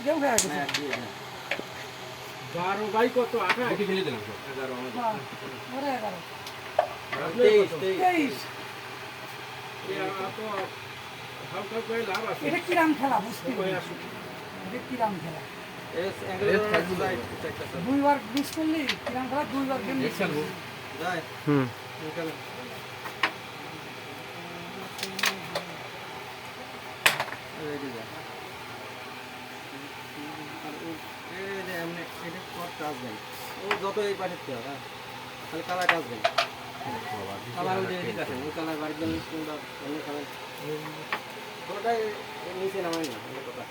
কেউ খেয়ে গেছে। 12 বাই কত 18 ওকে খেলে দিলাম 11 ওরে 11 23 23 হালকা করে লাভ আছে এটা কিরাম খেলা বুঝতে কই আসো এটা কিরাম খেলা এস অ্যাঙ্গেল রাইট চেকটা দুইবার মিস করলি কিরাম খেলা দুইবার গেম মিস খেলবো যায় হুম নিকাল রেডি যা আর ও এই যে এমনি এটা কত টাচ দেন ও যত এই পাশে তো হ্যাঁ খালি কালার টাচ দেন কালার ওই যে এদিকে আছে ওই কালার বাড়ি দেন কোনটা অন্য কালার ওটাই নিচে নামাই না এই কথা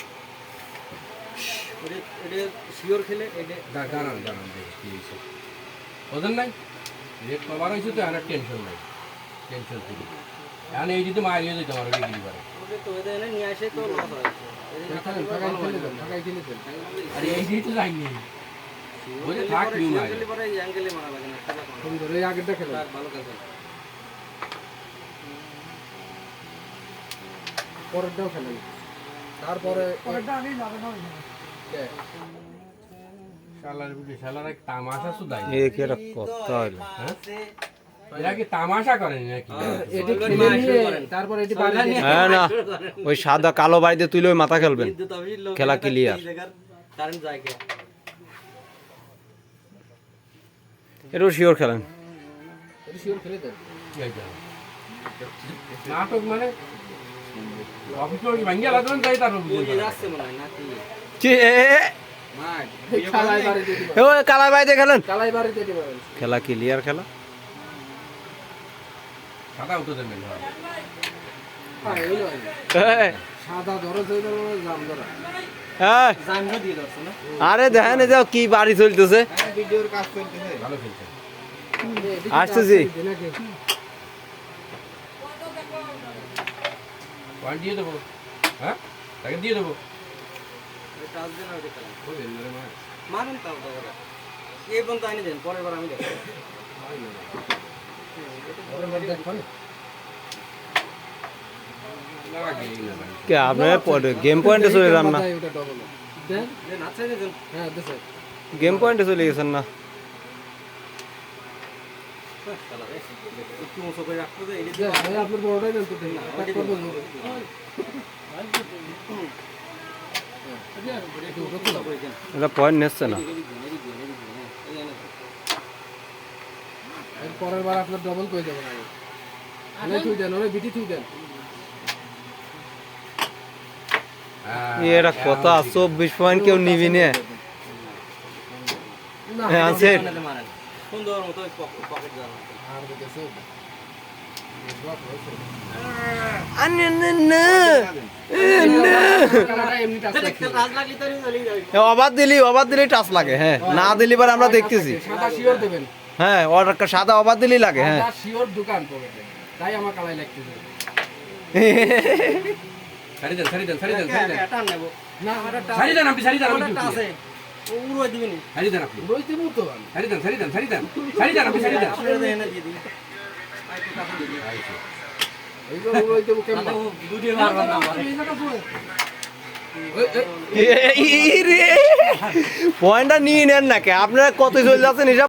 ওটা এটা শিওর খেলে এটা দাঁড়ান দেখি কি হয়েছে ওদের নাই রেট কভার হয়েছে তো আর টেনশন নাই টেনশন ফ্রি এখন এই যদি মারিয়ে দিতে আমার বিক্রি করে ওটা তো এদের এনে নিয়ে আসে তো লস হয় আরে এই দিয়ে তো যাইনি ওই যে থাক নিউ মারি খেলে পরে এই অ্যাঙ্গেলে মারা লাগে না সুন্দর এই আগেরটা খেলো তার ভালো খেলছে পরেরটাও খেলেন তারপরে পরেরটা আগেই যাবে না শালার এক তামাশা শুধাই এ কি একটা কথা হলো হ্যাঁ এরা কি তামাশা করেন নাকি এটি কিনে নিয়ে তারপর এটি বাড়ি দিয়ে হ্যাঁ না ওই সাদা কালো বাড়িতে তুলে ওই মাথা খেলবেন বিদ্যুৎ অফিসের লোক খেলা ক্লিয়ার কারেন্ট যায় কে এটাও শিওর খেলেন এটি শিওর খেলে দেন এই যা। নাটক মানে অফিস করে ভাঙ্গিয়া লাগবেন তাই তারপর ওই বুঝতে যে পারবেন। যাচ্ছে মনে হয় নাকি কি মাঠ কালাই বাড়ি দিয়ে দিবেন ওই কালা বাড়িতে খেলেন কালাই বাড়ি দিয়ে দিবেন খেলা ক্লিয়ার খেলা সাদা উঠে দেবেন আর এই নয় এই, সাদা ধরো সেই ধরো জাম ধরা এই, জামটা দিয়ে দাও না আরে দেখেন এই যাও কি বাড়ি চলতেছে ভিডিওর কাজ চলতেছে ভালো খেলছেন আসতেছি। নাকি পয়েন্ট দিয়ে দেবো হ্যাঁ তাকে দিয়ে দেবো টাচ দেন আর দেখলাম ওই দেন রে মা মারেন তাও তো ওরা এই পর্যন্ত আনি দেন পরের বার আমি দেখব দেখুন লাগে না ভাই কে আপনি গেম পয়েন্টে চলে যান না ওটা ডবল দেন দেন আচ্ছা দেন হ্যাঁ দেন গেম পয়েন্টে চলে গেছেন না শালা রে একটু মোছো করে রাখতে দে এই দেন ভাই আপনার বড়টাই দেন তো দেন প্যাক করব এটা পয়েন্ট নিচ্ছে না এর পরের বার আপনার ডবল কই দেব না অনেক তুই দেন অনেক বিটি তুই দেন এটা কথা 24 পয়েন্ট কেউ নিবি না না হ্যাঁ আছে মারেন সুন্দর মতো পকেট দাও আর দেখেছো এমনি টাচ রাজ লাগলি তো চলে যাবে অবাদ দিলি টাচ লাগে হ্যাঁ না দিলি বার আমরা দেখতেছি সাদা শিওর দেবেন হ্যাঁ অর্ডার সাদা অবাদ দিলি লাগে হ্যাঁ সাদা শিওর দোকান পকেটে তাই আমার কালাই লাগতেছে সারি দেন টান নেব না আমারটা টাচ সারি দেন আপনি সারি দেন আমারটা আছে ও উড়াই দিবেনি সারি দেন আপনি রইতে মুতো আমি সারি দেন আপনি সারি দেন আপনারা দেন না দিয়ে দিন আই তো কাছে দিয়ে দিন এইগুলো রইতে কেমন তাহলে ও দুটি মারবার না মারে পয়েন্টটা নিয়ে নেন নাকি আপনারা কত চলে যাচ্ছেন হিসাব